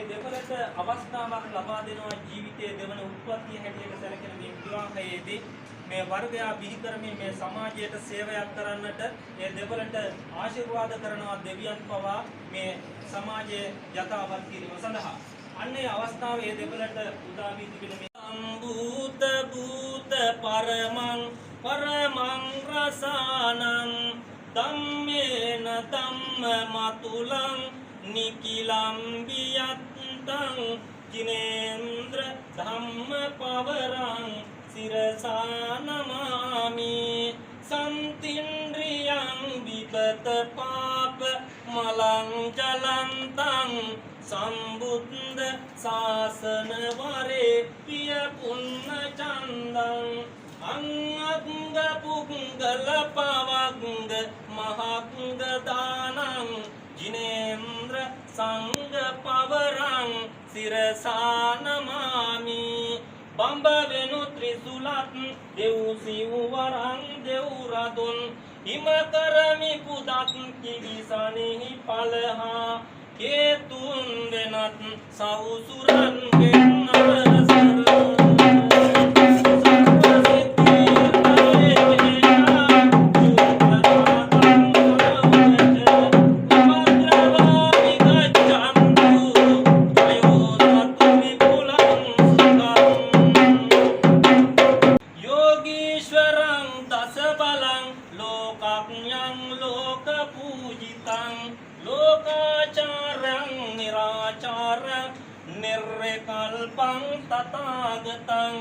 දෙපළට අවස්ථාවක් ලබා දෙනවා ජීවිතයේ දෙවන උත්පත්තිය හැටියට සැලකෙන මේ විවාහයේදී මේ වර්ගයා බිහි කරමින් මේ සමාජයට සේවයක් කරන්නට මේ දෙපළට ආශිර්වාද කරනවා දෙවියන් පවා මේ සමාජයේ යථාවත් කිරීම සඳහා අන්නේ අවස්ථාවේ දෙපළට උදා වී තිබෙන මේ සම්භූත භූත පරමං රසානං ධම්මේන ධම්ම මතුලං නිකිලම්බියත්තං ජිනේන්ද්‍ර ධම්ම පවරං සිරසානමාමි සම්තින්ද්‍රියං විපත පාප මලං ජලන්තං සම්බුද්ධ ශාසන වරේ පිය පුන්න චන්දං අංග පුංගල පවංග මහංග දානං ජිනේන්ද්‍ර සංඝ පවරං සිරසානමාමි බඹ වෙනු ත්‍රිසුලත් දෙව් සිව් වරං දෙව් රදුන් හිම කරමි පුදත් කිවිසනෙහි පලහා හේතුන් වෙනත් සවුසුරන් ගෙන්නවසර निर्विकल्पं तथागतं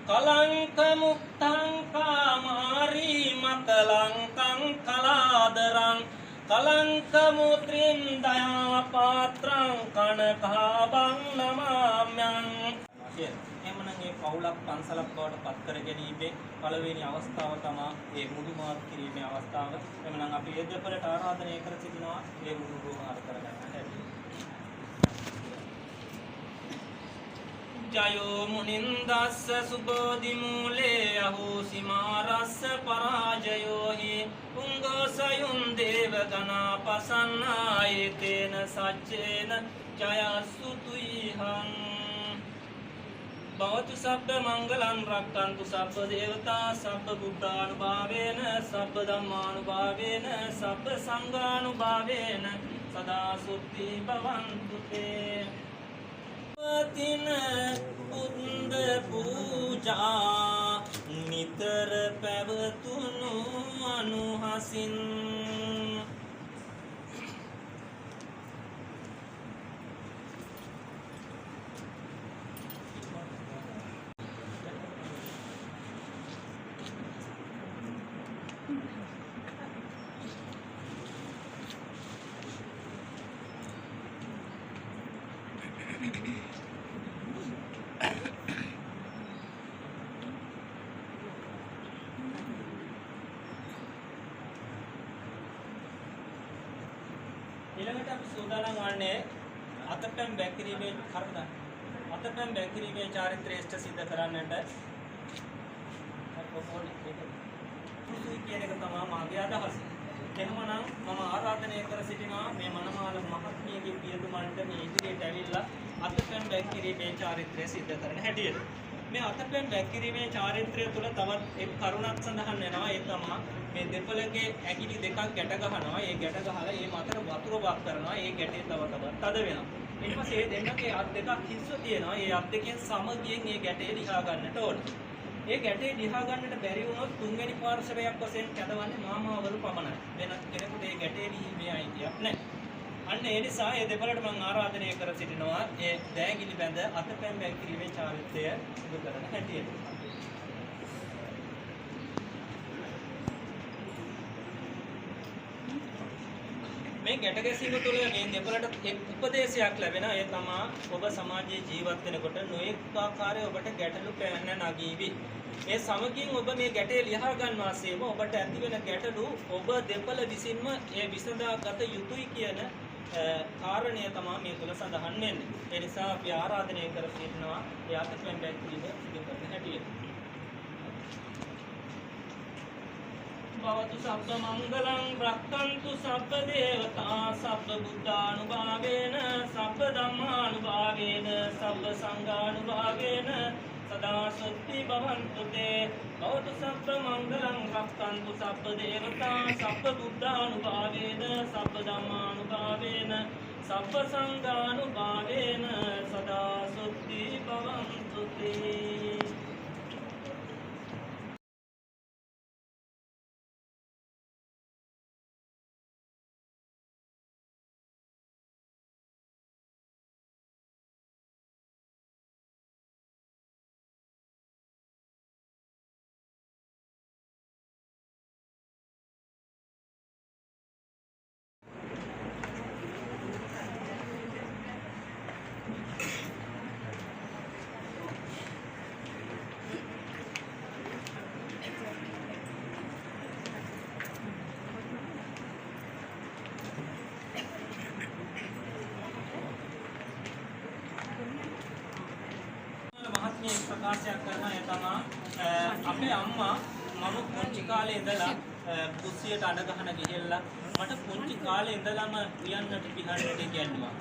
कलङ्कमुक्तं कामारी मकलङ्कं कलादरं कलङ्कमुद्रिं दयापात्रं कनकाभं नमाम्यं එමනම් මේ පවුලක් පන්සලක් බවට පත් කර ගැනීමේ පළවෙනි අවස්ථාව තමයි මේ මුදුමාත් කිරීමේ අවස්ථාව. එමනම් අපි ඒ දෙපළට ආරාධනය කර සිටිනවා මේ මුදුමාත් කරගන්න හැටි. ජයෝ මුනින්දස්ස සුබෝධි මූලේ අහෝසිමාරස්ස පරාජයෝ හි පුංගසයුන් දේව ගනා පසන්නායතේන සච්චේන ජයස්සුතුයිහං භවතු සබ්බ මංගලං රක්ඛන්තු සබ්බ දේවතා සබ්බ බුද්ධානුභාවේන සබ්බ ධම්මානුභාවේන සබ්බ සංඝානුභාවේන සදා සුද්ධි භවන්තු තේ තින පුන්ද පූජා නිතර පැවතුණු අනුහසින් ඊළඟට අපි සූදානම් වන්නේ අතපැම් බැක්කිරීමේ කර්ම අතපැම් බැක්කිරීමේ චාරිත්‍රය ඉෂ්ට සිද්ධ කරන්නට පුරුසුයි කියන එක තමයි මාගේ අදහස. එහෙමනම් මම ආරාධනය කර සිටිනවා මේ මනමාල මහත්මියගේ පියතුමන්ට මේ ඉදිරියට ඇවිල්ලා අතපැම් බැක්කිරීමේ චාරිත්‍රය සිද්ධ කරන හැටියට. මේ අතපැම් බැක්කිරීමේ චාරිත්‍රය තුළ තවත් එක් කරුණක් සඳහන් වෙනවා. ඒ තමයි මේ දෙපළගේ ඇඟිලි දෙකක් ගැට ගන්නවා. ඒ ගැට ගහලා ඒ මතර වතුර වක් කරනවා. ඒ ගැටේ තව තවත් තද වෙනවා. ඊට පස්සේ මේ දෙන්නගේ අත් දෙකක් හිස්ව තියෙනවා. ඒ අත් දෙකෙන් සමගියෙන් මේ ගැටේ ලිහා ගන්නට ඕනේ. ඒ ගැටේ ලිහා ගන්නට බැරි වුණොත් තුන්වෙනි පාර්ශවයක් වශයෙන් කැදවන්නේ මාමාවරු පමණයි. වෙන කෙනෙකුට මේ ගැටේ ලිහීමේ අයිතියක් නැහැ. අන්න ඒ නිසා මේ දෙපළට මම ආරාධනය කර සිටිනවා ඒ දෑගිලි බැඳ අතපැම් බැක්කිරීමේ චාරිත්‍රය සිදු කරන හැටියට. මේ ගැට ගැසීම තුළ මේ දෙපළට එක් උපදේශයක් ලැබෙනවා. ඒ තමයි ඔබ සමාජයේ ජීවත් වෙනකොට නොඑක ආකාරයේ ඔබට ගැටලු පැන නගීවි. ඒ සමගින් ඔබ මේ ගැටේ ලියා ගන්නවා සේම ඔබට ඇති වෙන ගැටලු ඔබ දෙපළ විසින්ම ඒ විසඳාගත යුතුයි කියන කාරණය තමයි මේ තුළ සඳහන් වෙන්නේ. ඒ නිසා අපි ආරාධනය කර සිටිනවා ඒ අතපැම් බැක්කිරීම සිදු කරන හැටියට. භවතු සබ්බ මංගලං රක්ඛන්තු සබ්බ දේවතා සබ්බ බුද්ධානුභාවේන සබ්බ ධම්මා සබ්බ සංඝානුභාවේන සදා සොත්ති භවන්තු තේ භවතු සබ්බ මංගලං රක්ඛන්තු සබ්බ දේවතා සබ්බ බුද්ධානුභාවේන සබ්බ ධම්මානුභාවේන සබ්බ සංඝානුභාවේන සදා සොත්ති භවන්තු තේ. මහත්මිය ප්‍රකාශයක් කරනවා ඒ තමයි අපේ අම්මා මම පුංචි කාලේ ඉඳලා කුස්සියට අඬ ගහන ගිහිල්ලා මට පුංචි කාලේ ඉඳලම උයන්නට පිහන්නට කියනවා.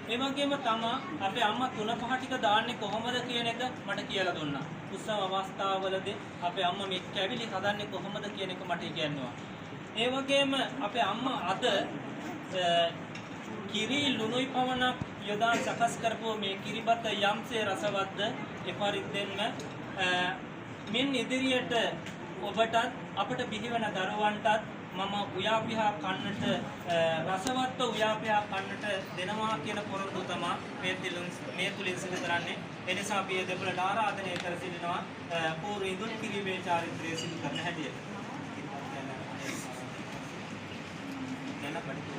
ඒ වගේම තමයි අපේ අම්මා තුන පහ ටික දාන්නේ කොහොමද කියන එක මට කියලා දුන්නා. උත්සව අවස්ථාවලදී අපේ අම්මා මේ කැවිලි හදන්නේ කොහොමද කියන එක මට කියනවා. ඒ වගේම අපේ අම්මා අද කිරි ලුණුයි පමණක් යොදා සකස් කරපුව මේ කිරිබත යම්සේ රසවත්ද එපරිද්දෙන්ම මින් ඉදිරියට ඔබටත් අපට බිහිවන දරුවන්ටත් මම උයාපිහා කන්නට රසවත්ව උයාපිහා කන්නට දෙනවා කියන පොරොන්දු තමයි මේ තුලින් සිදු කරන්නේ. ඒ නිසා අපි මේ දෙපළට ආරාධනය කර සිටිනවා පූර්ව ඉඳුල් කිරීමේ චාරිත්‍රය සිදු කරන හැටියට. දැන් අපිට